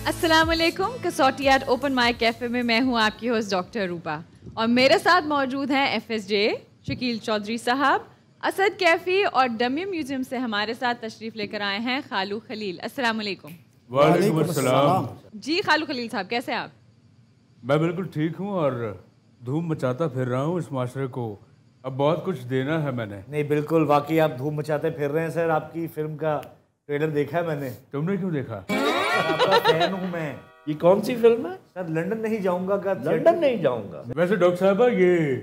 अस्सलाम वालेकुम। कसौटी एट ओपन माइक कैफ़े में मैं हूं आपकी होस्ट डॉक्टर रूपा और मेरे साथ मौजूद हैं FSJ शकील चौधरी साहब, असद कैफ़ी और डमियम म्यूज़ियम से हमारे साथ तशरीफ़ लेकर आए हैं खालू खलील। अस्सलाम वालेकुम। वालेकुम अस्सलाम। जी खालू खलील साहब, कैसे हैं आप? मैं बिल्कुल ठीक हूँ और धूम मचाता फिर रहा हूँ इस माशरे को। अब बहुत कुछ देना है मैंने। नहीं, बिल्कुल वाकई आप धूम मचाते फिर रहे हैं सर। आपकी फिल्म का ट्रेलर देखा है मैंने। तुमने क्यों देखा? आपका फैन हूँ मैं। ये कौन सी फिल्म है? सर लंदन नहीं जाऊंगा का लंदन नहीं जाऊंगा। वैसे डॉक्टर साहबा ये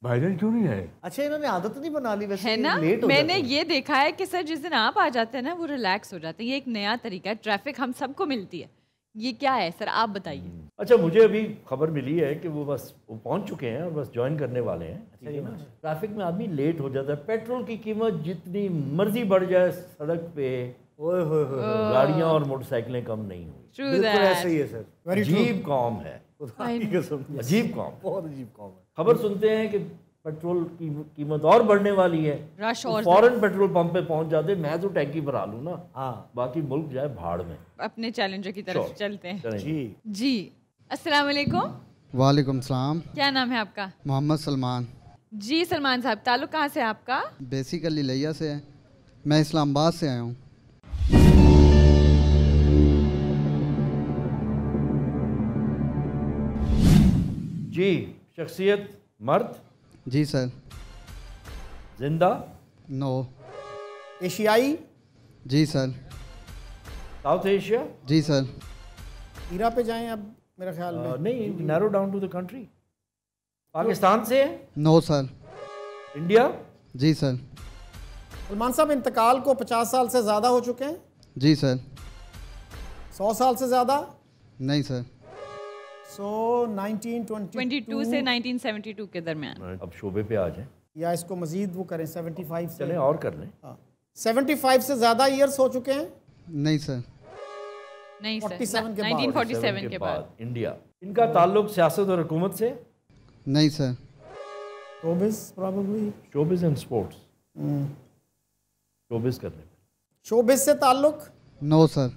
भाईजान क्यों नहीं आए? अच्छा, इन्होंने आदत नहीं बना ली वैसे है ना, लेट हो मैंने जाते हैं। ये देखा है कि सर जिस दिन आप आ जाते हैं ना वो रिलैक्स हो जाते हैं। ये एक नया तरीका है, ट्रैफिक हम सबको मिलती है। ये क्या है सर, आप बताइए। अच्छा, मुझे अभी खबर मिली है कि वो पहुंच चुके हैं और बस ज्वाइन करने वाले हैं। ठीक है ना? ट्रैफिक में आदमी लेट हो जाता है। पेट्रोल की कीमत जितनी मर्जी बढ़ जाए सड़क पे, ओए होए होए, गाड़ियां और मोटरसाइकिलें कम नहीं हुई। True बिल्कुल that. ऐसा ही है सर। अजीब कौम है, खुदा की कसम, अजीब कौम। बहुत अजीब कौम है। खबर सुनते हैं कि पेट्रोल की कीमत और बढ़ने वाली है। रश और फौरन पेट्रोल पंप पे पहुंच जाते, मैं तो टैंकी भरा लूँ ना, हाँ बाकी मुल्क जाए भाड़ में। अपने चैलेंजर की तरफ Sure. चलते हैं। चलें। जी। जी अस्सलाम वालेकुम। वालेकुम सलाम। क्या नाम है आपका? मोहम्मद सलमान। जी सलमान साहब, ताल्लुक कहाँ से है आपका? बेसिकली लिया से है। मैं इस्लामाबाद से आया हूँ। जी, शख्सियत मर्द, जी सर। जिंदा, नो। एशियाई, जी सर। South Asia. जी सर। ईरा पे जाएं अब मेरे ख्याल में। नहीं, narrow down to the country. Pakistan से है? No sir. इंडिया? जी सर। सलमान साहब इंतकाल को 50 साल से ज़्यादा हो चुके हैं? जी सर। 100 साल से ज़्यादा? नहीं सर। सो 1922 22 से 1972 के दरमियान। अब शोबे पे आ जाए। या इसको मजीद वो करें 75 से। चलें और कर लें। हाँ, 75 से ज़्यादा ईयर्स हो चुके हैं? नहीं सर। नहीं सर, 47 के बाद। 1947 के बाद। इंडिया। इनका ताल्लुक सियासत और हुकूमत से? नहीं sir. Showbiz probably. Showbiz and sports. Showbiz करने पे। शोबिस से ताल्लुक? No sir.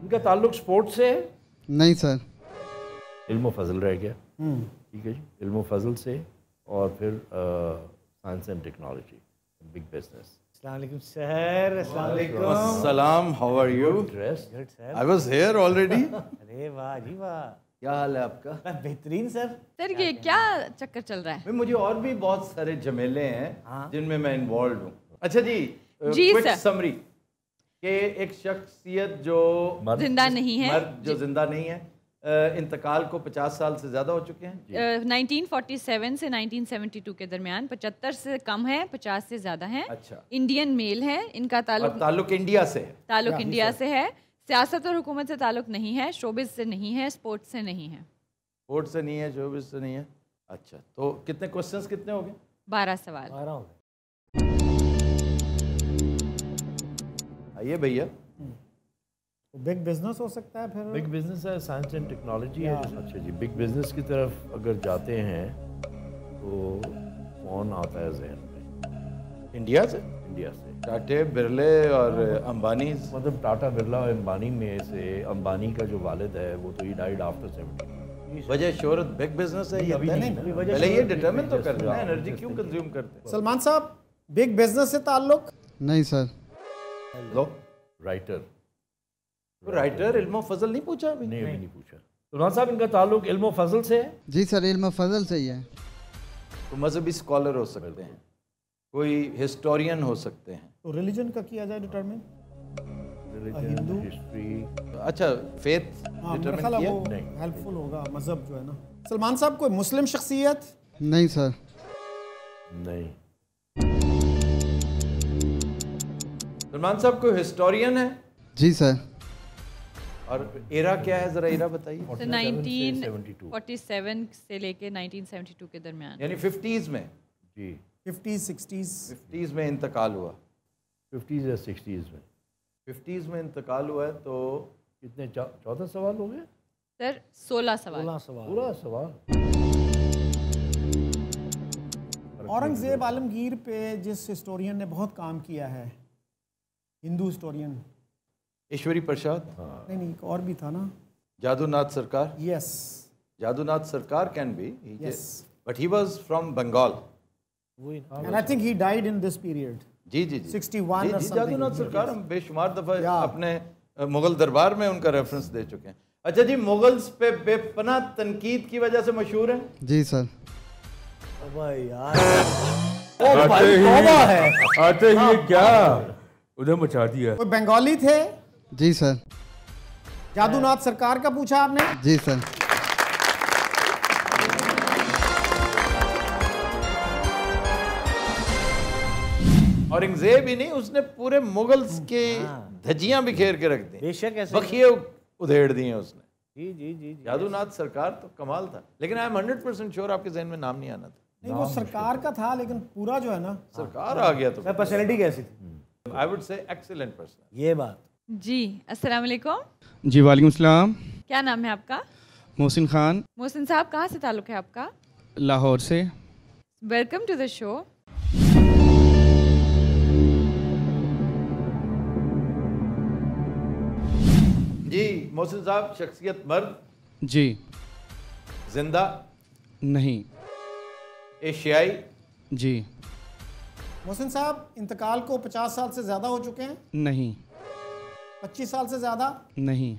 इनका ताल्लुक स्पोर्ट्स से है? नहीं सर। इल्म फजल रह गया। ठीक है जी, इल्म फजल से और फिर science and technology, big business. अस्सलाम वालेकुम सर। अस्सलाम वालेकुम। सलाम, how are you? Dress. Sir. I was here already. अरे वाह जी वाह, क्या हाल है आपका? बेहतरीन सर। सर ये क्या चक्कर चल रहा है? भाई मुझे और भी बहुत सारे झमेले हैं जिनमें मैं इन्वॉल्व हूँ। अच्छा जी, जी क्विक सर। समरी कि एक शख्सियत जो जिंदा नहीं है, मर्द जो जिंदा नहीं है, इंतकाल को 50 साल से ज़्यादा हो चुके हैं। 1947 से 1972 के दरमियान 75 से कम है, 50 से ज़्यादा हैं। अच्छा। इंडियन मेल है, इनका और ताल्लुक ताल्लुक इंडिया से है। ताल्लुक इंडिया से है। सियासत और हुकूमत से ताल्लुक नहीं है, शोबिस से नहीं है, स्पोर्ट्स से नहीं है। कोर्ट से नहीं है, शोबिस से नहीं है। अच्छा, तो कितने क्वेश्चंस कितने हो गए? 12 सवाल। 12 हो गए। आइए भैया। बिग बिजनेस हो सकता है फिर। बिग बिजनेस है, साइंस एंड टेक्नोलॉजी है। अच्छा जी, बिग बिजनेस की तरफ अगर जाते हैं तो कौन आता है जहन में? इंडिया से? इंडिया से टाटे, बिरले और अंबानी। मतलब टाटा, बिरला और अंबानी में से अंबानी का जो वालिद है वो तो ही डाइड आफ्टर 70। वजह शोहरत बिग बिजनेस है, ये अभी तय नहीं, नहीं। अभी वजह पहले ये शोहरत डिटरमिन तो बिग करना है, बिजनेस एनर्जी क्यों कंज्यूम करते हैं? सलमान साहब बिग बिजनेस से ताल्लुक? नहीं सर। लो, राइटर। राइटर इल्म फजल नहीं पूछा अभी? नहीं, अभी नहीं पूछा। तो साहब इनका ताल्लुक इल्म फजल से है? जी सर, इल्म फजल से ही है। तो मजहबी स्कॉलर हो सकते हैं, कोई हिस्टोरियन हो सकते हैं। तो रिलीजन का किया जाए डिटरमिन? Religion, history. अच्छा, फेथ हाँ, मेरा डिटरमिन ख्याल है किया? वो नहीं। हेल्पफुल होगा, मजहब जो है ना। सलमान साहब कोई मुस्लिम शख्सियत? नहीं सर। नहीं। सलमान साहब कोई हिस्टोरियन है? जी सर। और एरा क्या है, जरा एरा बताइए। तो 1947 से लेके 1972 के दरमियान। यानी 50s में? जी, 50s 60s। 50s में इंतकाल हुआ। 50s या 60s में। 50s में इंतकाल हुआ है तो कितने 14 सवाल हो गए? सर 16 सवाल। 16 सवाल। पूरा सवाल। औरंगजेब आलमगीर पे जिस हिस्टोरियन ने बहुत काम किया है हिंदू हिस्टोरियन। ईश्वरी प्रसाद, नहीं नहीं, एक और भी था ना। जादूनाथ सरकार। Yes Jadunath Sarkar can be, yes, but he was from Bengal. And I think he died in this period. जी जी जी 61 जी, or जी, something. जादूनाथ सरकार हम बेशुमार दफा Yeah. अपने मुगल दरबार में उनका रेफरेंस दे चुके हैं। अच्छा जी, मुगल्स पे बेपनाह तनकीद की वजह से मशहूर हैं। जी सर। भाई यार आते ही क्या उधर मचा दिया। कोई बंगाली थे? जी सर। जादूनाथ सरकार का पूछा आपने? जी सर। औरंगजेब ही नहीं, उसने पूरे मुगल्स के धज्जियां बिखेर के रख दी, बेशक ऐसे बखिए उधेड़ दिए उसने। जी जी जी जादूनाथ सरकार तो कमाल था, लेकिन आई एम 100% श्योर आपके जहन में नाम नहीं आना था। नहीं, वो सरकार का था, लेकिन पूरा जो है ना, सरकार आ गया तो पर्सनैलिटी कैसी थी? I would say excellent person. ये बात। जी, अस्सलाम वालेकुम। जी वालेकुम सलाम। क्या नाम है आपका? मोहसिन खान, मोहसिन साहब, कहाँ से ताल्लुक़ है आपका? लाहौर से। Welcome to the show. जी मोहसिन साहब, शख्सियत मर्द, जी जिंदा, नहीं, एशियाई, जी मोहसिन साहब इंतकाल को 50 साल से ज़्यादा हो चुके हैं? नहीं, 25 साल से ज़्यादा? नहीं,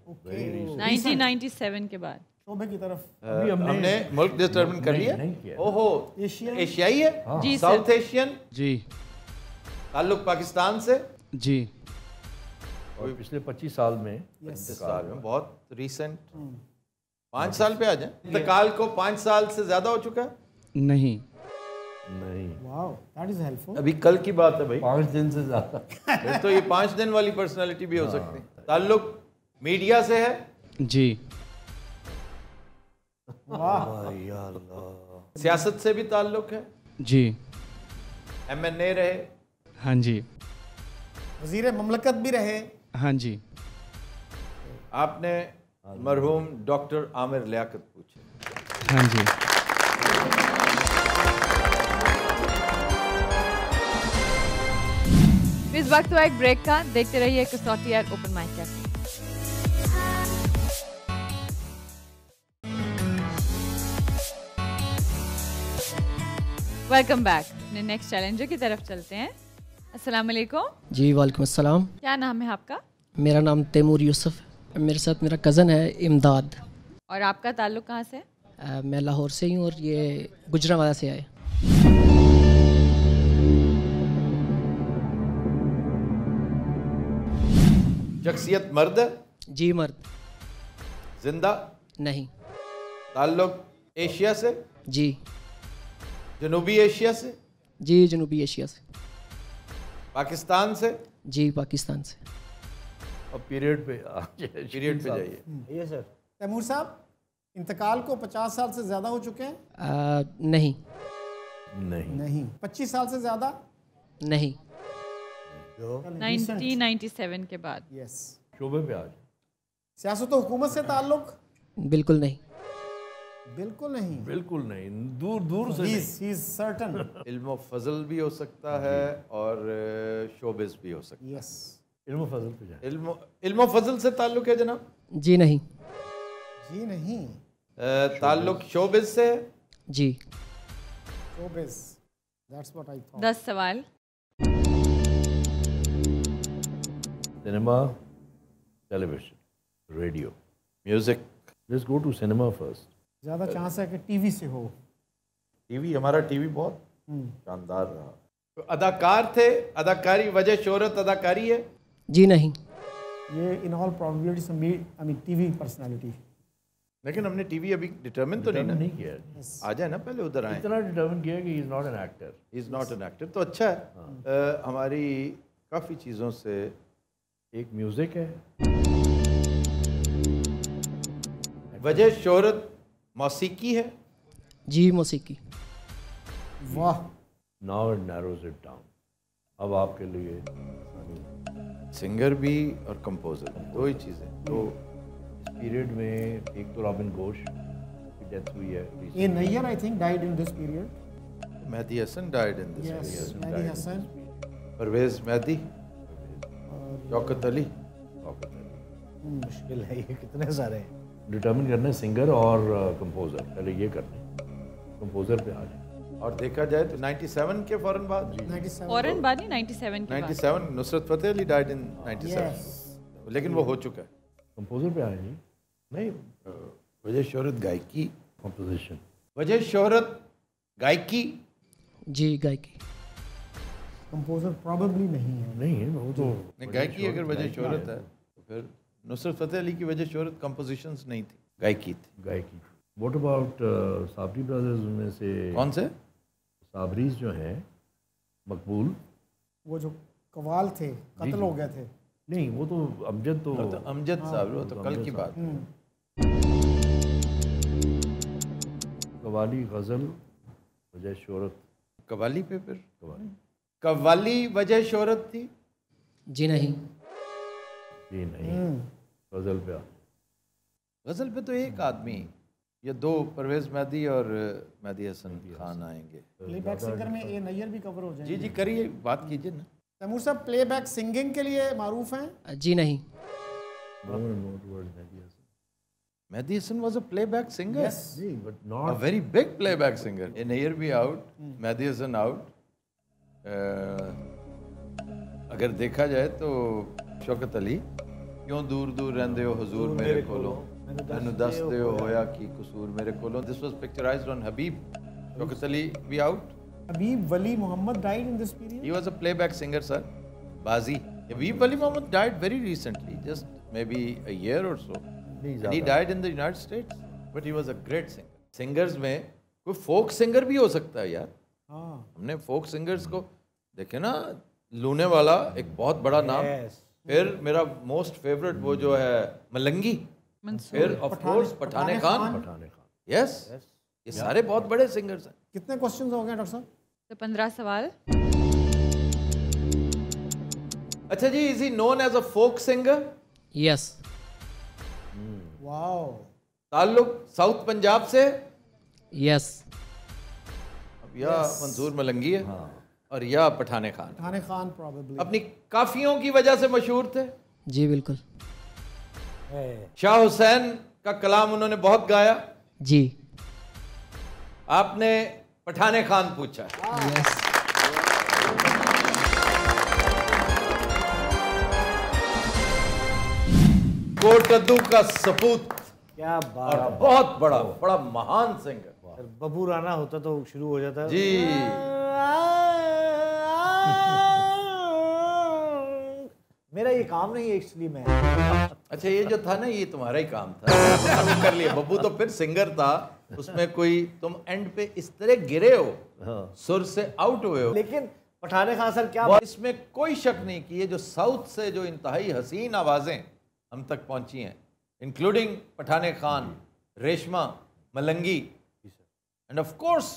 1997 के बाद। शोभे की तरफ। हमने मुल्क डिटरमिन कर लिया। नहीं किया। ओहो, एशिया। एशियाई है, जी साउथ सर। एशियन, जी ताल्लुक पाकिस्तान से। जी और पिछले 25 साल में साल में बहुत रिसेंट 5 साल पे आ जाए। इंतकाल को 5 साल से ज्यादा हो चुका है? नहीं, नहीं, वाओ, दैट इज हेल्पफुल। अभी कल की बात है भाई। 5 दिन से ज्यादा। फिर तो ये 5 दिन वाली पर्सनालिटी भी हो सकती है। ताल्लुक मीडिया से है? जी सियासत से भी ताल्लुक है? जी MNA रहे? हाँ जी वजीर ममलकत भी रहे? हाँ जी। आपने मरहूम डॉक्टर आमिर लियाकत पूछे। हाँ जी। इस वक्त हुआ एक ब्रेक का। देखते रहिए Kasauti at open mic cafe. Welcome back. अपने नेक्स्ट चैलेंजर की तरफ चलते हैं। अस्सलाम वालेकुम। जी वालेकुम अस्सलाम। क्या नाम है आपका? मेरा नाम तैमूर यूसुफ है। मेरे साथ मेरा कज़न है इमदाद। और आपका ताल्लुक कहाँ से? मैं लाहौर से ही हूँ और ये गुजरावाला से आए। शख्सियत मर्द है? जी मर्द। जिंदा? नहीं। ताल्लुक एशिया से? जी। जनूबी एशिया से? जी जनूबी एशिया से। पाकिस्तान से? जी पाकिस्तान से। अब पीरियड पे पीरियड पे जाइए। ये सर। तैमूर साहब इंतकाल को 50 साल से ज़्यादा हो चुके हैं? नहीं। नहीं, नहीं। 25 साल से ज़्यादा? नहीं। 1997 के बाद। यस। शोबे पे आज सियासत और हुकूमत से ताल्लुक? बिल्कुल नहीं। बिल्कुल नहीं। बिल्कुल नहीं, दूर दूर से नहीं। He is certain. इल्म फजल भी हो सकता है और शोबिस भी हो सकता है। यस। इल्म फजल पे जाए। इल्म फजल से ताल्लुक है जनाब? जी नहीं। जी नहीं। ताल्लुक शोबिस से है? जी। Showbiz, that's what I thought. 10 सवाल। Cinema, television, radio, music. Let's go to cinema first. ज़्यादा चांस है कि टीवी से हो। टीवी, हमारा टीवी बहुत शानदार रहा। तो अदाकार थे? अदाकारी वजह शोहरत अदाकारी है? जी नहीं। ये in all probability I mean TV personality. लेकिन हमने टीवी अभी डिटरमिन तो नहीं किया। आ जाए ना, पहले उधर आए। इतना डिटर्मिन किया कि he is not an actor. He is not an actor, तो अच्छा है। हमारी काफ़ी चीज़ों से एक म्यूजिक है। वजह शोहरत मौसीकी है? जी मौसीकी। वाह। Now it narrows it down. अब आपके लिए सिंगर भी और कंपोजर, दो ही चीज़ें। तो इस पीरियड में एक तो रॉबिन घोष की डेथ हुई है। A Nayyar I think died in this period. Mehdi Hassan died in this. Yes, Mehdi Hassan. Parvez Mehdi, Shaukat Ali. मुश्किल है ये, कितने सारे हैं। डिटर्मिन करना है सिंगर और कंपोजर, पहले ये करना है, कंपोजर पे आ जाए। और देखा जाए तो 97 के फौरन बाद, 97 फौरन बाद नहीं, 97 के बाद। 97 नुसरत फतेह अली डाइड इन 97, लेकिन वो हो चुका है। कंपोजर पे आए जी, नहीं, वजह शोहरत गायकी, कंपोजिशन। वजह शोहरत गायकी। जी गायकी। कंपोजर प्रॉबेबली नहीं है। नहीं है वो तो नहीं, गायकी अगर वजह शोहरत है तो फिर नुसरत फतेह अली की वजह शोहरत कंपोजिशंस नहीं थी, गायकी थी। गायकी। व्हाट अबाउट साबरी ब्रदर्स में से कौन से? साबरीज जो हैं मकबूल, वो जो कवाल थे, कत्ल हो गए थे। नहीं वो तो अमजद तो अमजद साहब, वो तो कल की बात। कवाली गज़ल वजह शोहरत। कवाली पे फिर कवाली कव्वाली वजह शोहरत थी? जी नहीं। जी नहीं, गज़ल पे आ। गज़ल पे तो एक आदमी या दो, परवेज मेहदी और मेहदी हसन खान आएंगे। प्लेबैक सिंगर में ए नैयर भी कवर हो जाएंगे। जी जी करिए, बात कीजिए ना। तैमूर साहब प्लेबैक सिंगिंग के लिए मारूफ हैं? जी नहीं। Mehdi Hasan was a playback singer. Yes. but A not very big playback singer. In Here Be Out, Mehdi Hasan out. अगर देखा जाए तो शौकत अली, क्यों दूर दूर रहंदे हो हुजूर मेरे कोलों, मैनू दस दे होया की कसूर मेरे कोलों. This was picturized on Habib. Shaukat Ali Be Out. Habib Wali Muhammad died in this period? He was a playback singer, sir. Bazi. Habib Wali Muhammad died very recently, just maybe a year or so. And he died in the United States, but he was a great singer. Singers में कोई folk singer भी हो सकता है यार. हमने folk singers को देखे ना, लूने वाला एक बहुत बड़ा नाम. फिर मेरा most favorite वो जो है मलंगी. फिर of course पठाने खान. Yes. ये सारे बहुत बड़े singers हैं. कितने क्वेश्चंस हो गए डॉक्टर साहब? तो 15 सवाल। अच्छा जी, is he known as a folk singer? Yes. Wow. ताल्लुक साउथ पंजाब से? यस। अब या मंसूर मलंगी है और या पठाने खान. पठाने खान प्रोबेबली अपनी काफियों की वजह से मशहूर थे. जी बिल्कुल। शाह हुसैन का कलाम उन्होंने बहुत गाया. जी। आपने पठाने खान पूछा. यस। कोटद्दू का सपूत. क्या बात और है। बहुत बड़ा महान सिंगर. बबू राना होता तो शुरू हो जाता जी. मेरा ये काम नहीं है एक्चुअली मैं। अच्छा, ये जो था ना, ये तुम्हारा ही काम था. कर लिया. बब्बू तो फिर सिंगर था, उसमें कोई तुम एंड पे इस तरह गिरे हो, सुर से आउट हुए हो. लेकिन पठाने खान सर क्या, इसमें कोई शक नहीं कि ये जो साउथ से जो इंतहाई हसीन आवाजें हम तक पहुंची हैं, including Pathanay Khan, Reshma, Malangi, and of course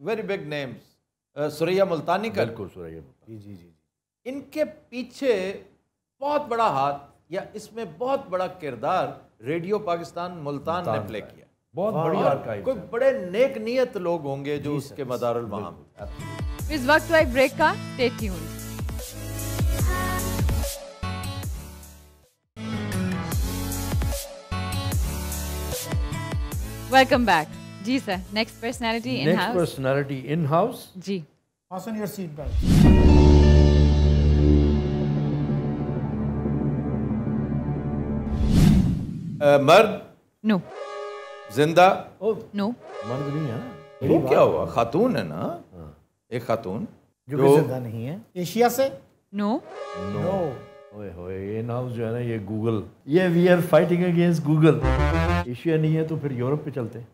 very big names, Suraiya Multani का. बिल्कुल सुरैया मुल्तानी. जी जी जी, इनके पीछे बहुत बड़ा हाथ या इसमें बहुत बड़ा किरदार रेडियो पाकिस्तान मुल्तान ने प्ले किया. बहुत बड़ी आर्काइव. कोई बड़े नेक नियत लोग होंगे जो उसके मदारुल महाम. इस वक्त हुआ एक ब्रेक का. Stay tuned. Welcome back. जी sir, next personality in next house. Personality in house. जी. fasten your seat belt. मर्द? नो. जिंदा? नो. मर्द नहीं है. वो क्या हुआ? खातून है ना, एक खातून जो भी जिंदा नहीं है. एशिया से? नो. नो. ओए होए, ये नाम जो है ना, ये गूगल, ये we are fighting against Google. Asia नहीं है तो फिर यूरोप पे चलते हैं.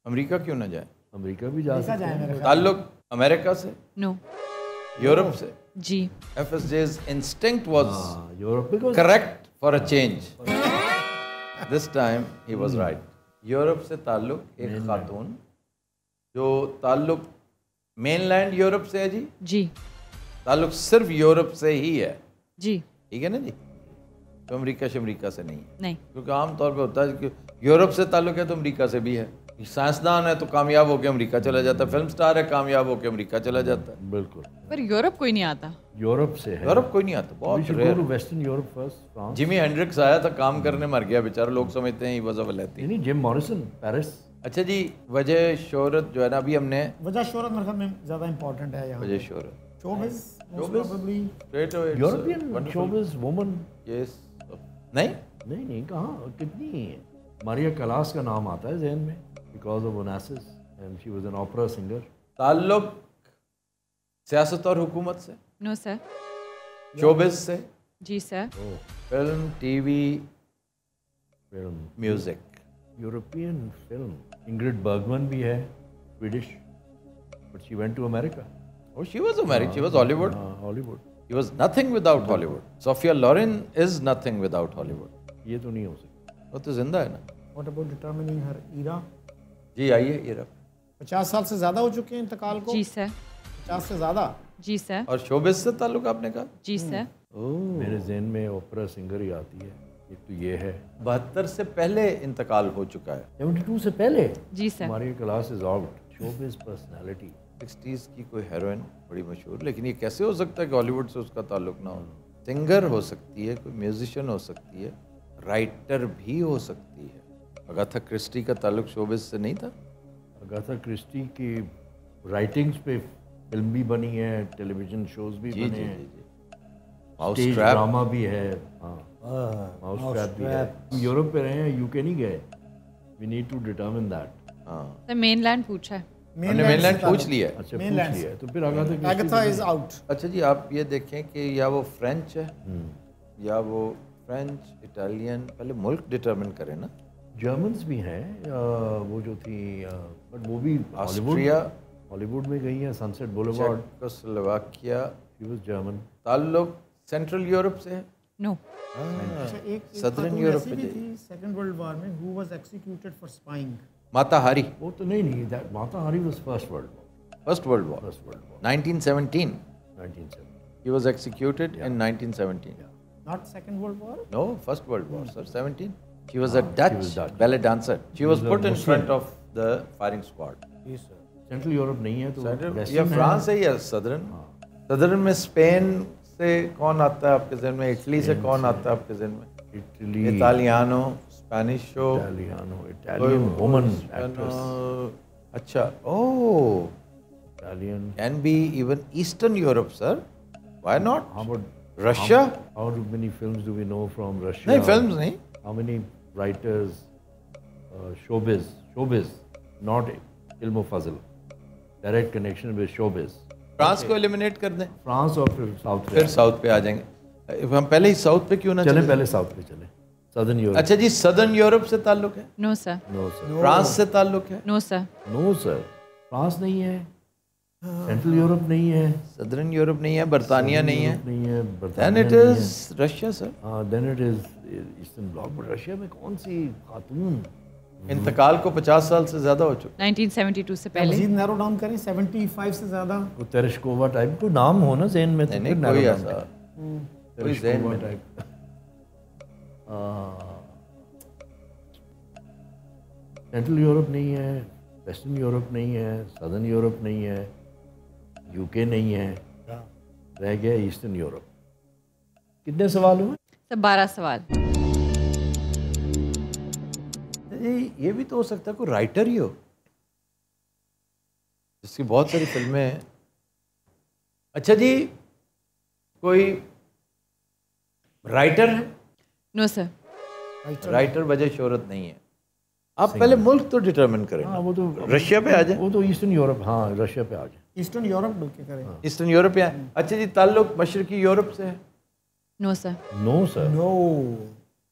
अमेरिका क्यों ना जाए? अमेरिका भी जा सकते हैं. ताल्लुक अमेरिका से? नो. यूरोप से? जी. FSJ's instinct was यूरोप पे correct for a change. This time he was right. Europe से ताल्लुक, एक खातून जो ताल्लुक मेनलैंड यूरोप से है जी. जी. ताल्लुक सिर्फ यूरोप से ही है. जी. ठीक है ना जी. तो अमेरिका से नहीं है. नहीं. क्योंकि आमतौर पे होता है कि यूरोप से ताल्लुक है तो अमेरिका से भी है. साइंसदान है तो कामयाब होकर अमेरिका चला जाता है, फिल्म स्टार है कामयाब होकर अमेरिका चला जाता है। बिल्कुल। पर यूरोप कोई नहीं आता। यूरोप से है। यूरोप कोई नहीं आता, बहुत rare. Western Europe first, France. Jimi Hendrix आया था, काम करने मर गया बेचारा, लोग समझते हैं ही वजह वलैती। नहीं, जिम मॉरिसन, पेरिस। अच्छा जी, वजह शोहरत जो है ना, अभी हमने वजह शोहरत मेरे ख्याल में ज़्यादा इंपॉर्टेंट है यहाँ। वजह शोहरत, showbiz, probably European showbiz woman. Yes. नहीं नहीं कहाँ, कितनी है। मारिया कलास का नाम आता है जहन में, because of Onassis, and she was an opera singer. ताल्लुक सियासत और हुकूमत से? No sir. शोबिज़ से? जी sir. Film, TV, film, music. European film. Ingrid Bergman भी है, Swedish, but she went to America. Oh, she was American. She was Hollywood. Hollywood. She was nothing without Hollywood. Sophia Loren is nothing without Hollywood. ये तो नहीं हो सकता। वो तो जिंदा है ना। What about determining her era? जी आइए ये 50 साल से ज़्यादा हो चुके हैं इंतकाल को? जी सर। 50 से ज़्यादा? जी सर। और शोबिज़ से ताल्लुक आपने कहा? जी सर। मेरे जहन में ओपेरा सिंगर ही आती है। एक तो ये है। 72 से पहले इंतकाल हो चुका है। 72 से पहले? जी सर। हमारी class is out. Showbiz personality. 60s की कोई हीरोइन बड़ी मशहूर, लेकिन ये कैसे हो सकता है कि हॉलीवुड से उसका ताल्लुक ना हो? सिंगर हो सकती है, कोई म्यूजिशियन हो सकती है, राइटर भी हो सकती है। अगाथा क्रिस्टी का ताल्लुक शोबिज़ से नहीं था? अगाथा क्रिस्टी की राइटिंग्स पे फिल्म भी बनी है, टेलीविजन शोज भी बने हैं, माउस स्टेज ट्रैप ड्रामा भी है। हाँ, माउस ट्रैप भी है। यूरोप पे रहे हैं, यूके नहीं गए। We need to determine that. हाँ, सर मेनलैंड पूछा है। हमने मेनलैंड पूछ लिया है। अच्छा, पूछ लिया है, तो फिर अगाथा इज आउट। अच्छा जी, आप ये देखें कि या वो फ्रेंच है या वो फ्रेंच, इटालियन, पहले मुल्क डिटरमिन करें ना। जर्मन्स भी हैं, वो जो थी, बट वो भी हॉलीवुड में गई हैं। Sunset boulevard, Czechoslovakia, she was German. ताल्लुक सेंट्रल यूरोप से है? नो। अच्छा, एक सदर्न यूरोप में में थी सेकंड वर्ल्ड वॉर में, who was executed for spying. माता हारी। वो तो नहीं, दैट माता हारी was first world war. First world war 1917। 1917। He was executed in 1917. Not second world war? No, first world war, sir. 17. She was a Dutch ballet dancer. She was put in front of the firing squad. Yes, sir. Central Europe नहीं है तो या France है या southern. Southern में Spain से कौन आता है आपके जहन में? इटली से कौन आता है आपके जहन में? इटली, इटालियानो, स्पेनिशो, इटालियन वुमन एक्ट्रेस। अच्छा, oh, Italian can be even eastern Europe sir, why not? How about Russia? How many films do we know from Russia? नहीं, फिल्म्स नहीं। How many writers? Showbiz, not इल्म फजल, direct connection with showbiz. France को eliminate कर दें, France और फिर south पे, फिर साउथ पे आ जाएंगे। हम पहले ही साउथ पे क्यों ना चले? पहले साउथ पे चले, सदर्न यूरोप। अच्छा जी, सदर्न यूरोप से ताल्लुक है? No sir. No sir. France से ताल्लुक है? No sir. No sir, France नहीं है, सेंट्रल यूरोप नहीं है, सदर्न यूरोप नहीं है, बर्तानिया नहीं है, नहीं है, देन बर्तानिया इट नहीं इज रशिया सर। है। Then it is eastern bloc. But Russia में कौन सी खातून? इंतकाल को 50 साल से ज्यादा हो चुका। 1972 से पहले। मजीद नैरो डाउन करें, 75 से ज़्यादा। वो तेरेशकोवा टाइप को नाम हो ना ज़हन में, तो नहीं, फिर कोई narrow ऐसा down करें। कोई ज़हन तेरेशकोवा में टाइप। सेंट्रल यूरोप नहीं है, वेस्टर्न यूरोप नहीं है, सदर्न यूरोप नहीं है, यूके नहीं है, रह गया ईस्टर्न यूरोप। कितने सवाल हुए? सर 12 सवाल। ये भी तो हो सकता है कोई राइटर ही हो, जिसकी बहुत सारी फिल्में हैं। अच्छा जी, कोई राइटर है? No sir. राइटर वजह शोहरत नहीं है। आप पहले मुल्क तो डिटरमिन करें। हाँ, वो तो रशिया पे आ जाए। वो तो ईस्टर्न यूरोप, हाँ रशिया पे आ जाए। ईस्टर्न यूरोप बल्कि करें। ईस्टर्न यूरोप या अच्छा जी, ताल्लुक मशरकी यूरोप से है? No sir. No sir. No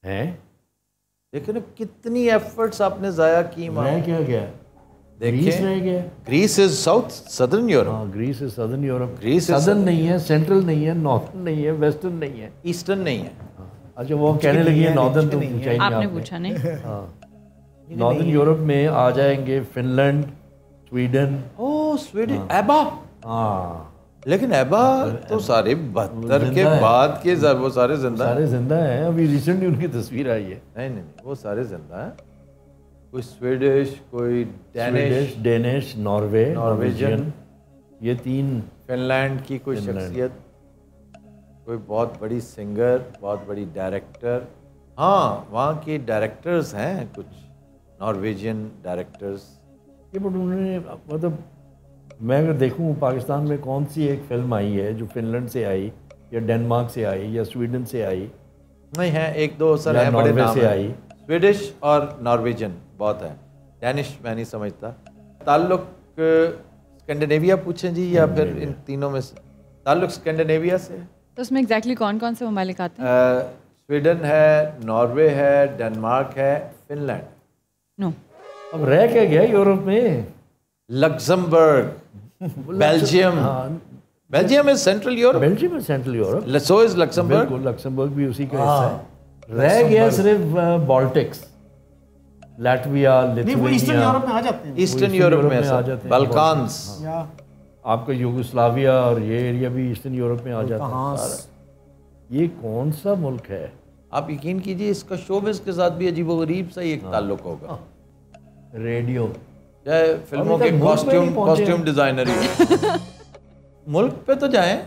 है। देखो ना कितनी एफर्ट्स आपने जाया की। रह क्या गया? ग्रीस रह गया। Greece is south southern Europe. हाँ, Greece is southern Europe. Greece southern नहीं है, सेंट्रल नहीं है, नॉर्थन नहीं है, वेस्टर्न नहीं है, ईस्टर्न नहीं है। अच्छा, वो कहने लगी है नॉर्दर्न, तो पूछा ही नहीं आपने पूछा नहीं। हाँ, नॉर्दर्न यूरोप में आ जाएंगे फिनलैंड, स्वीडन। ओह स्वीडन, एबा। हाँ, लेकिन एबा तो सारे 72 के बाद के वो सारे जिंदा सारे जिंदा हैं। अभी रिसेंटली उनकी तस्वीर आई है। नहीं, वो सारे जिंदा हैं। कोई स्वीडिश, कोई डेनिश, नॉर्वे, नॉर्वेजियन, ये 3 फिनलैंड की कोई शख्सियत, कोई बहुत बड़ी सिंगर, बहुत बड़ी डायरेक्टर। हाँ, वहाँ के डायरेक्टर्स हैं कुछ नॉर्वेजियन डायरेक्टर्स। ये बट उन्होंने मतलब मैं अगर देखूँ पाकिस्तान में कौन सी एक फिल्म आई है जो फिनलैंड से आई या डेनमार्क से आई या स्वीडन से आई? नहीं है, एक दो सर हैं बड़े नाम से आई। स्वीडिश और नॉर्वेजियन बहुत है, डेनिश मैं नहीं समझता। ताल्लुक स्कैंडिनेविया पूछें जी या फिर इन तीनों में से? ताल्लुक स्कैंडिनेविया से। तो उसमें एग्जैक्टली कौन कौन से ममालिक आते हैं? स्वीडन है, नॉर्वे है, डेनमार्क है, फिनलैंड। नो। अब रह क्या गया यूरोप में? Luxembourg, Belgium. Belgium is central Europe. Belgium is central Europe. So is Luxembourg. बिल्कुल, लक्समबर्ग भी उसी का हिस्सा है। रह गया सिर्फ Baltics, Latvia, Lithuania. Eastern Europe में आ जाते हैं। ईस्टर्न यूरोप में आ जाते हैं, बाल्कान्स। आपका यूगोस्लाविया और ये एरिया भी ईस्टर्न यूरोप में आ जाता है। ये कौन सा मुल्क है? आप यकीन कीजिए इसका शोबिज़ के साथ भी अजीबोगरीब सा ही एक ताल्लुक होगा। रेडियो चाहे फिल्मों के कॉस्ट्यूम डिजाइनर ही मुल्क पे तो जाएं।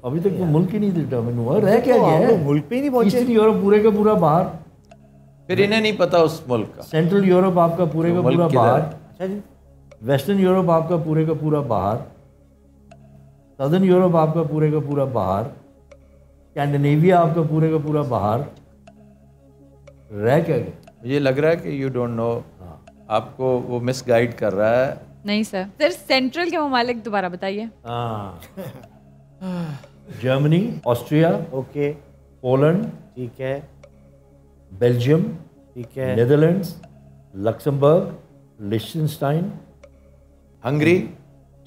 अभी तक वो मुल्क ही नहीं डिटर्मिन हुआ। रह क्या गया है? मुल्क पे ही नहीं पहुंचे। ईस्टर्न यूरोप पूरे का पूरा बाहर, फिर इन्हें नहीं पता उस मुल्क का। सेंट्रल यूरोप आपका पूरे का पूरा बाहर, अच्छा जी। वेस्टर्न यूरोप आपका पूरे का पूरा बाहर, सदर्न यूरोप आपका पूरे का पूरा बाहर, स्कैंडिनेविया आपका पूरे का पूरा बाहर। रह क्या गया? मुझे लग रहा है कि यू डोंट नो, आपको वो मिसगाइड कर रहा है। नहीं सर सेंट्रल के ममालिक दोबारा बताइए। जर्मनी, ऑस्ट्रिया, ओके, पोलैंड, ठीक है, बेल्जियम, ठीक है, नेदरलैंड्स, लक्समबर्ग, लिechtenstein, हंगरी,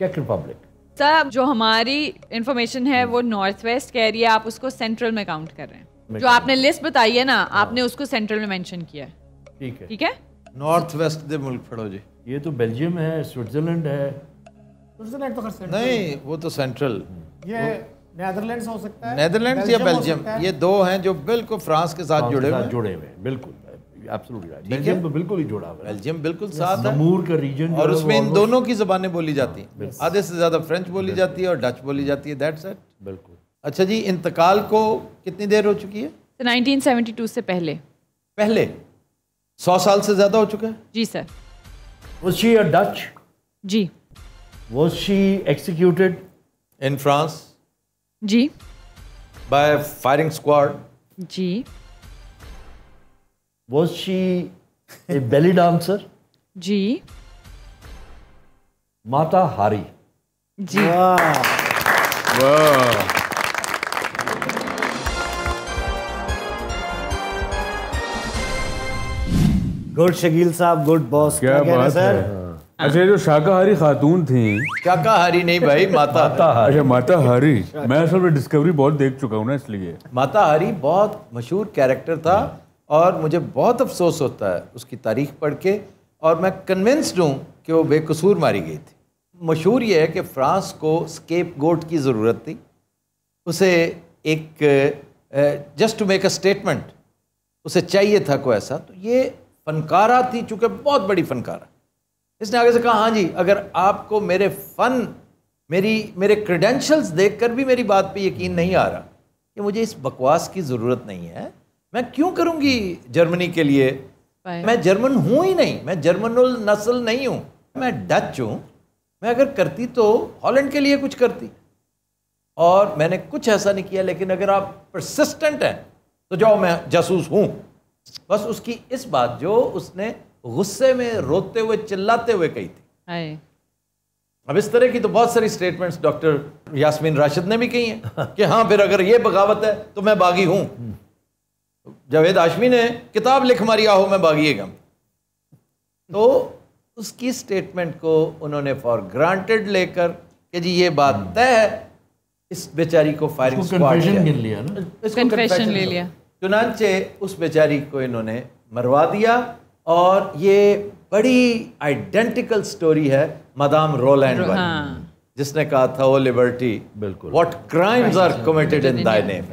चेक रिपब्लिक। सर जो हमारी इंफॉर्मेशन है वो नॉर्थ वेस्ट कह रही है, आप उसको सेंट्रल में काउंट कर रहे हैं। जो आपने लिस्ट बताई है ना, आपने उसको सेंट्रल में मेंशन किया है। ठीक है, ठीक है। नॉर्थ वेस्ट दे मुल्क फड़ो जी। ये तो बेल्जियम है, स्विट्जरलैंड है। स्विट्जरलैंड तो खैर सेंट्रल नहीं, वो तो सेंट्रल। ये नेदरलैंड्स हो सकता है, नेदरलैंड्स या बेल्जियम, ये दो हैं जो बिल्कुल फ्रांस के साथ जुड़े हुए हैं। बिल्कुल, एब्सोल्युटली राइट। बेल्जियम तो बिल्कुल ही जुड़ा हुआ है। बेल्जियम बिल्कुल साथ है। नमूर का रीजन और उसमें इन दोनों की ज़बानें बोली जाती हैं। आधे से ज़्यादा फ्रेंच बोली जाती है और डच बोली जाती है। That's it. बिल्कुल। अच्छा जी, इंतकाल को कितनी देर हो चुकी है? 1972 से पहले 100 साल से ज़्यादा हो चुका है जी sir. Was she a Dutch? जी। Was she executed in France? जी। By a firing squad? जी। Was she a belly dancer? जी। Mata Hari? जी। वाह। गुड शकील साहब, गुड बॉस। क्या बात है। अच्छा, जो शाकाहारी खातून थी, शाकाहारी नहीं भाई, माता। अच्छा, माता हारी। मैं असल में डिस्कवरी बहुत देख चुका हूँ ना, इसलिए। माता हारी बहुत मशहूर कैरेक्टर था और मुझे बहुत अफसोस होता है उसकी तारीख पढ़ के, और मैं कन्विंस्ड हूँ कि वो बेकसूर मारी गई थी। मशहूर ये है कि फ्रांस को स्केप गोट की ज़रूरत थी। उसे एक just to make a statement उसे चाहिए था कोई ऐसा। तो ये फनकारा थी, चूँकि बहुत बड़ी फनकारा। इसने आगे से कहा, हाँ जी, अगर आपको मेरे फ़न, मेरे क्रेडेंशियल्स देखकर भी मेरी बात पे यकीन नहीं आ रहा कि मुझे इस बकवास की ज़रूरत नहीं है, मैं क्यों करूँगी जर्मनी के लिए? मैं जर्मन हूँ ही नहीं, मैं जर्मनुल नस्ल नहीं हूँ, मैं डच हूँ। मैं अगर करती तो हॉलैंड के लिए कुछ करती, और मैंने कुछ ऐसा नहीं किया। लेकिन अगर आप परसिस्टेंट हैं तो जाओ, मैं जासूस हूँ। बस उसकी इस बात जो उसने गुस्से में रोते हुए चिल्लाते हुए कही थी। अब इस तरह की तो बहुत सारी स्टेटमेंट्स डॉक्टर यास्मीन राशिद ने भी कही हैं कि हाँ, फिर अगर ये बगावत है तो मैं बागी हूँ। जावेद हाशमी ने किताब लिख मारी, आओ मैं बागी है। तो उसकी स्टेटमेंट को उन्होंने फॉर ग्रांटेड लेकर कि जी ये बात तय है, इस बेचारी को फायरिंग स्क्वाड कन्फेशन ले लिया। चुनांचे उस बेचारी को इन्होंने मरवा दिया। और ये बड़ी आइडेंटिकल स्टोरी है मदाम रोलैंड वाली, जिसने कहा था, O liberty, what crimes are committed in thy name.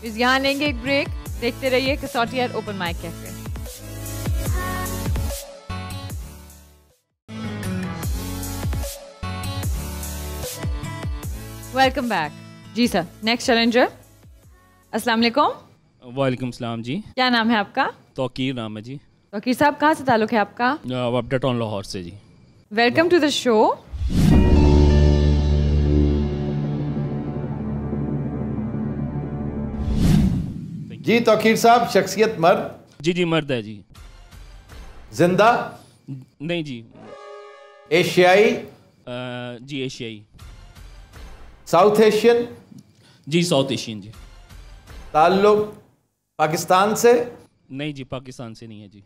यहाँ लेंगे एक ब्रेक, देखते रहिए Kasauti at open mic cafe. Welcome back. जी सर, नेक्स्ट चैलेंजर। अस्सलाम वालेकुम। वालेकुम सलाम जी। क्या नाम है आपका? तौकीर नाम है जी। वकील साहब, कहाँ से ताल्लुक है आपका? अपडेट ऑन लाहौर से जी। Welcome to the show. जी तौकीर साहब, शख्सियत मर्द? जी जी मर्द है जी। जिंदा? नहीं जी। एशियाई? जी एशियाई। South Asian? जी साउथ एशियन जी। ताल्लुक पाकिस्तान से? नहीं जी, पाकिस्तान से नहीं है जी।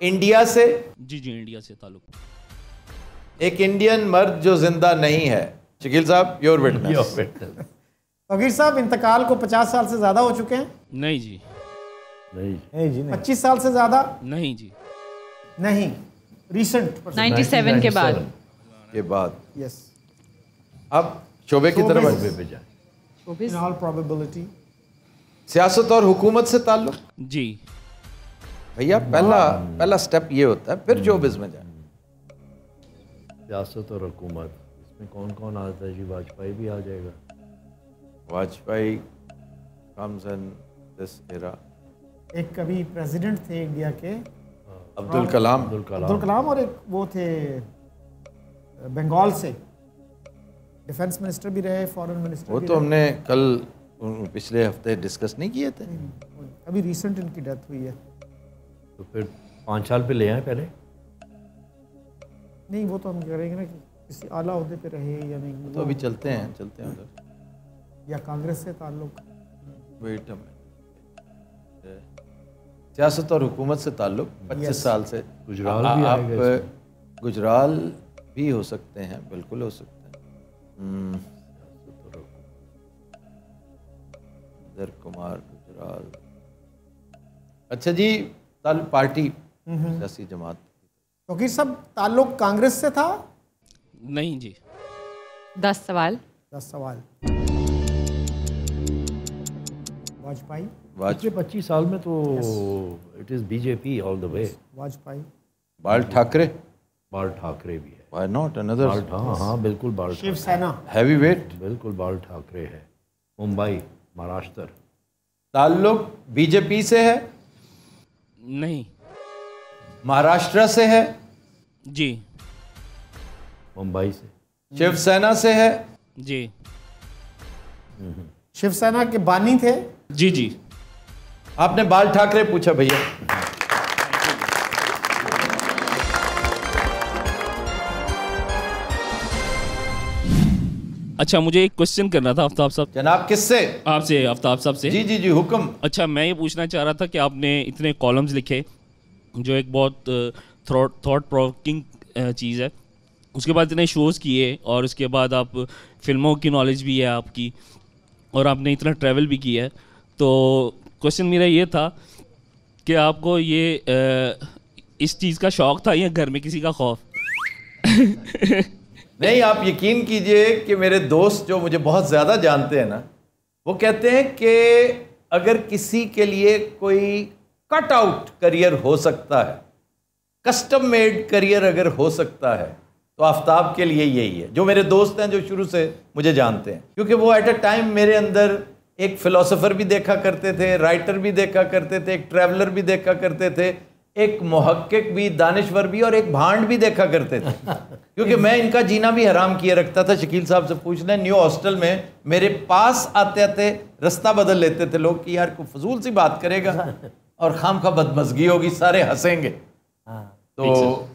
इंडिया से? जी जी इंडिया से ताल्लुक। एक इंडियन मर्द जो जिंदा नहीं है। शकील साहब, योर विटनेस। वकील साहब, इंतकाल को 50 साल से ज़्यादा हो चुके हैं? नहीं जी। नहीं जी नहीं। 25 साल से ज़्यादा? नहीं जी। नहीं, रिसेंट 97 के बाद। के बाद। यस। अब शोबे की तरफ पे जाए। In all probability. सियासत और हुकूमत से ताल्लुक? जी। भैया पहला स्टेप ये होता है, फिर शोबिज़ में जाए। सियासत और हुकूमत, इसमें कौन कौन आता है जी? वाजपेयी भी आ जाएगा। Vajpayee comes in this era. एक कभी प्रेसिडेंट थे इंडिया के, अब्दुल कलाम। अब्दुल कलाम, और एक वो थे बंगाल से, डिफेंस मिनिस्टर भी रहे, फॉरेन मिनिस्टर वो भी तो रहे। हमने कल पिछले हफ्ते डिस्कस नहीं किए थे। अभी रिसेंट इनकी डेथ हुई है। तो फिर 5 साल पे ले आए पहले। नहीं, वो तो हम करेंगे ना कि किसी आला ओहदे पे रहे या नहीं। तो अभी चलते हैं उधर। या कांग्रेस से ताल्लुक? वेट सियासत और हुकूमत से ताल्लुक 25 साल से। गुजराल भी आएगा इसमें। आप गुजराल भी हो सकते हैं, बिल्कुल हो सकते हैं। दर कुमार गुजराल। अच्छा जी, पार्टी सियासी जमात। वकील साहब, ताल्लुक कांग्रेस से था? नहीं जी। 10 सवाल। 10 सवाल। वाजपेयी? पिछले 25 साल में तो it is BJP all the way. Vajpayee. बाल ठाकरे? बाल ठाकरे भी है। Why not another? हाँ बिल्कुल बाल ठाकरे। शिवसेना? Heavy weight? बिल्कुल बाल ठाकरे है। मुंबई, महाराष्ट्र। ताल्लुक बीजेपी से है? नहीं। महाराष्ट्र से है? जी। मुंबई से। शिवसेना से है? जी। शिवसेना के बानी थे? जी जी। आपने बाल ठाकरे पूछा भैया। अच्छा, मुझे एक क्वेश्चन करना था आफ्ताब साहब। जनाब, किससे? आपसे, आफ्ताब साहब से। जी जी जी, हुक्म। अच्छा, मैं ये पूछना चाह रहा था कि आपने इतने कॉलम्स लिखे, जो एक बहुत थॉट प्रोवोकिंग चीज़ है, उसके बाद इतने शोज़ किए, और उसके बाद आप फिल्मों की नॉलेज भी है आपकी, और आपने इतना ट्रैवल भी किया है, तो क्वेश्चन मेरा ये था कि आपको ये इस चीज़ का शौक़ था या घर में किसी का खौफ? नहीं, आप यकीन कीजिए कि मेरे दोस्त जो मुझे बहुत ज़्यादा जानते हैं ना, वो कहते हैं कि अगर किसी के लिए कोई कट आउट करियर हो सकता है, कस्टम मेड करियर अगर हो सकता है, तो आफ्ताब के लिए यही है। जो मेरे दोस्त हैं जो शुरू से मुझे जानते हैं, क्योंकि वो एट अ टाइम मेरे अंदर एक फिलोसोफर भी देखा करते थे, राइटर भी देखा करते थे, एक ट्रैवलर भी देखा करते थे, एक मुहक्किक भी, दानिश्वर भी, और एक भांड भी देखा करते थे। क्योंकि मैं इनका जीना भी हराम किए रखता था। शकील साहब से पूछ लें, न्यू हॉस्टल में मेरे पास आते आते रास्ता बदल लेते थे लोग कि यार को फजूल सी बात करेगा और खाम खा बदमज़गी होगी, सारे हंसेंगे। तो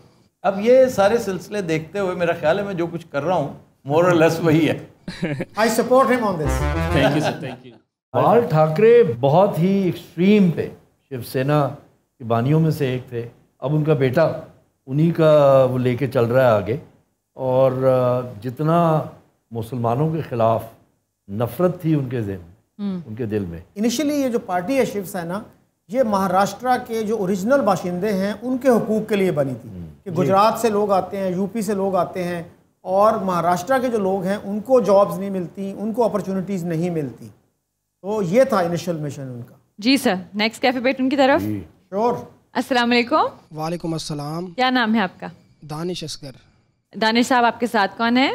अब ये सारे सिलसिले देखते हुए मेरा ख्याल है मैं जो कुछ कर रहा हूँ मोर और लेस वही है। I support him on this. Thank you sir, thank you. बाल ठाकरे बहुत ही एक्सट्रीम पे शिवसेना के बानियों में से एक थे। अब उनका बेटा उन्हीं का वो लेके चल रहा है आगे, और जितना मुसलमानों के खिलाफ नफरत थी उनके ज़हन, उनके दिल में। इनिशियली ये जो पार्टी है शिवसेना, ये महाराष्ट्र के जो ओरिजिनल बाशिंदे हैं उनके हुकूक के लिए बनी थी कि गुजरात से लोग आते हैं, यूपी से लोग आते हैं, और महाराष्ट्र के जो लोग हैं उनको जॉब्स नहीं मिलती, उनको अपॉर्चुनिटीज़ नहीं मिलती। तो ये था इनिशियल मिशन उनका। जी सर, नेक्स्ट कैफे बेट उनकी तरफ। श्योर। अस्सलाम वालेकुम। वालेकुम अस्सलाम। क्या नाम है आपका? दानिश असगर। दानिश साहब, आपके साथ कौन है?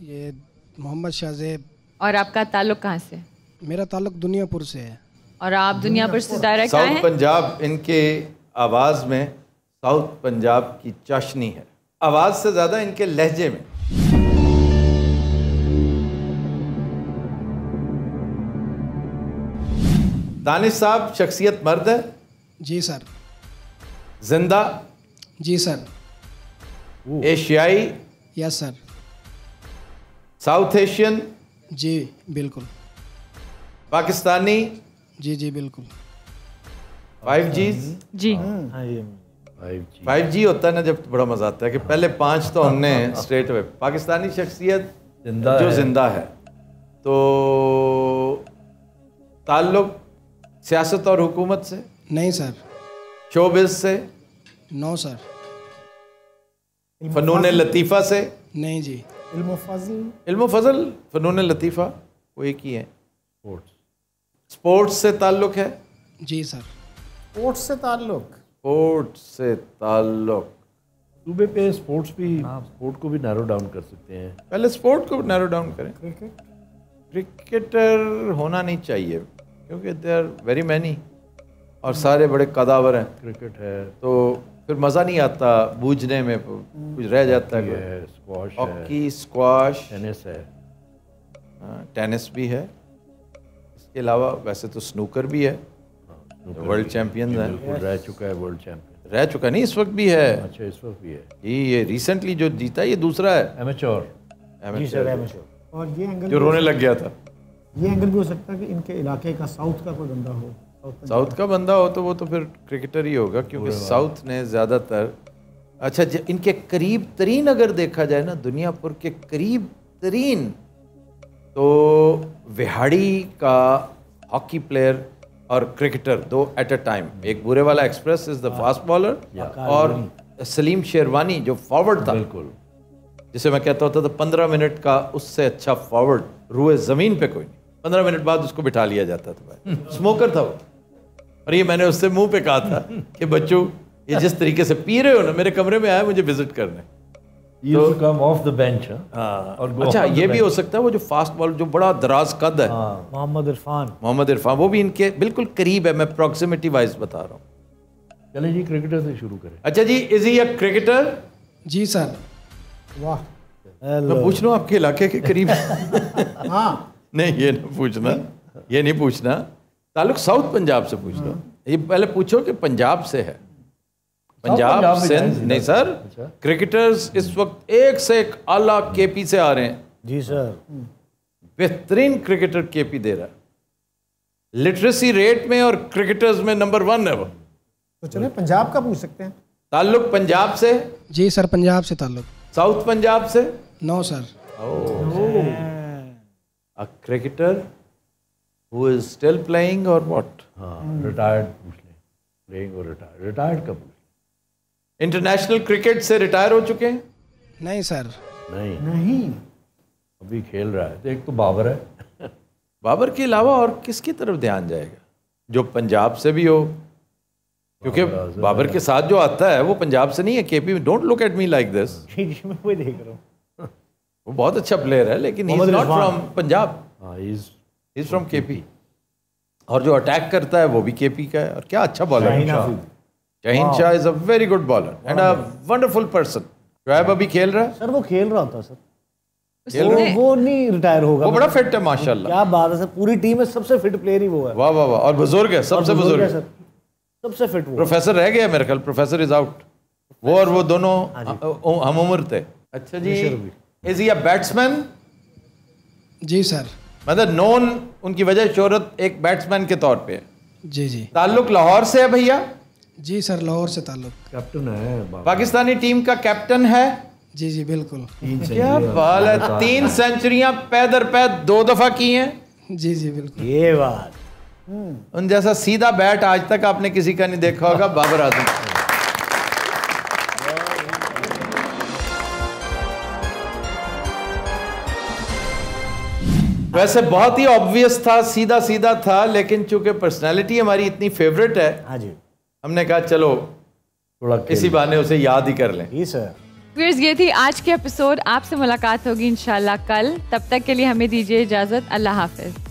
ये मोहम्मद शाहजेब। और आपका ताल्लुक कहाँ से? मेरा ताल्लुक दुनियापुर से है। और आप दुनियापुर से डायरेक्ट आए साउथ हैं? पंजाब, इनके आवाज़ में साउथ पंजाब की चाशनी है, आवाज़ से ज़्यादा इनके लहजे में। दानिश साहब शख्सियत मर्द है? जी सर। जिंदा? जी सर। एशियाई? Yes sir. South Asian? जी बिल्कुल। पाकिस्तानी? जी जी बिल्कुल। 5G? जी। 5G होता है ना जब, बड़ा मजा आता है कि पहले 5 तो हमने स्ट्रेट अवे। पाकिस्तानी शख्सियत जो जिंदा है, तो ताल्लुक सियासत और हुकूमत से? नहीं सर। शोबिज़ से? No sir. फनून लतीफ़ा से? नहीं जी। इल्म फजल, फनून लतीफ़ा वो एक ही है। स्पोर्ट्स से ताल्लुक है? जी सर। स्पोर्ट्स से ताल्लुक? स्पोर्ट्स से ताल्लुक। सूबे पे स्पोर्ट्स भी, स्पोर्ट को भी नैरो डाउन कर सकते हैं। पहले स्पोर्ट को नैरो डाउन करें। क्रिकेटर होना नहीं चाहिए क्योंकि दे आर वेरी मैनी और सारे बड़े कदावर हैं। क्रिकेट है तो फिर मज़ा नहीं आता बूझने में, कुछ रह जाता है। स्क्वाश है, हॉकी, स्क्वाश, टेनिस है, टेनिस भी है। इसके अलावा वैसे तो स्नूकर भी है, वर्ल्ड चैंपियन है। रह चुका है वर्ल्ड चैंपियन। रह चुका नहीं, इस वक्त भी है। अच्छा, इस वक्त भी है। ये रिसेंटली जो जीता ये दूसरा है। एमेच्योर। और ये एंगल जो रोने लग गया था। ये एंगल भी हो सकता है कि इनके इलाके का साउथ का कोई बंदा हो। साउथ का बंदा हो तो वो तो फिर क्रिकेटर ही होगा क्योंकि साउथ ने ज़्यादातर। अच्छा, इनके करीब तरीन अगर देखा जाए ना, दुनियापुर के करीब तरीन, तो विहाड़ी का हॉकी प्लेयर और क्रिकेटर दो एट अ टाइम। एक बुरे वाला express is the fast bowler और सलीम शेरवानी जो फॉरवर्ड था, बिल्कुल जिसे मैं कहता होता था 15 मिनट का उससे अच्छा फॉरवर्ड रुए ज़मीन पे कोई नहीं। 15 मिनट बाद उसको बिठा लिया जाता था। स्मोकर था वो। और ये मैंने उससे मुंह पे कहा था कि बच्चों ये जिस तरीके से पी रहे हो ना, मेरे कमरे में आए मुझे विजिट करने। तो कम ऑफ द बेंच। और अच्छा, ये भी हो सकता है वो जो फास्ट बॉल जो बड़ा दराज कद है, मोहम्मद इरफान, वो भी इनके बिल्कुल करीब है। मैं प्रॉक्सिमिटी वाइज बता रहा हूँ। चले जी, क्रिकेटर से शुरू करें। अच्छा जी, इज ही अ क्रिकेटर? जी सर। वाह, मैं पूछ रहा हूँ आपके इलाके के करीब। हाँ नहीं, ये नहीं पूछना, ये नहीं पूछना। ताल्लुक साउथ पंजाब से पूछ लो। ये पहले पूछो कि पंजाब से है। पंजाब, सिंध नहीं सर। क्रिकेटर्स इस वक्त एक से एक आला केपी से आ रहे हैं। जी सर। बेहतरीन क्रिकेटर केपी दे रहा है। लिटरेसी रेट में और क्रिकेटर्स में नंबर 1 है वो। तो चले पंजाब का पूछ सकते हैं। ताल्लुक पंजाब से? जी सर, पंजाब से ताल्लुक। साउथ पंजाब से? No sir. A cricketer who is still playing और व्हाट? हाँ, रिटायर्ड पूछ लें। प्लेइंग और रिटायर्ड का पूछ। इंटरनेशनल क्रिकेट से रिटायर हो चुके हैं? नहीं सर। नहीं, अभी खेल रहा है। तो एक तो बाबर है। बाबर के अलावा और किसकी तरफ ध्यान जाएगा जो पंजाब से भी हो? क्योंकि बाबर के साथ जो आता है वो पंजाब से नहीं है। केपी में, don't look at me like this. मैं वही देख रहा हूँ। वो बहुत अच्छा प्लेयर है लेकिन he is not from Punjab, he is from KP. और जो अटैक करता है वो भी केपी का है। और क्या अच्छा बॉलर है Shaheen Shah. Is a very good bowler and a wonderful person. Shoaib अभी खेल रहा है सर। वो खेल रहा होता सर। वो नहीं रिटायर होगा। वो बड़ा फिट है माशाल्लाह। क्या बात है सर, पूरी टीम में सबसे फिट प्लेयर ही वो है। वाह वाह वाह। और बुजुर्ग है, सबसे बुजुर्ग है, सबसे फिट वो। प्रोफेसर रह गया मेरे ख्याल, प्रोफेसर इज आउट। वो और वो दोनों हम उम्र थे। अच्छा जी, इज ही अ बैट्समैन? जी सर। मतलब नोन, उनकी वजह शोहरत एक बैट्समैन के तौर पे है। जी जी। ताल्लुक लाहौर से है भैया? जी सर, लाहौर से ताल्लुक। कैप्टन है, पाकिस्तानी टीम का कैप्टन है? जी जी बिल्कुल। क्या बात है, 3 सेंचुरियां पै दर पै 2 दफा की हैं। जी जी बिल्कुल। ये बात। उन जैसा सीधा बैट आज तक आपने किसी का नहीं देखा होगा। बाबर आजम। वैसे बहुत ही ऑब्वियस था, सीधा सीधा था, लेकिन चूंकि पर्सनालिटी हमारी इतनी फेवरेट है, हाँ जी, हमने कहा चलो थोड़ा इसी बहाने उसे याद ही कर लें। जी सर। व्यूअर्स, ये थी आज के एपिसोड। आपसे मुलाकात होगी इंशाल्लाह कल। तब तक के लिए हमें दीजिए इजाज़त। अल्लाह हाफिज़।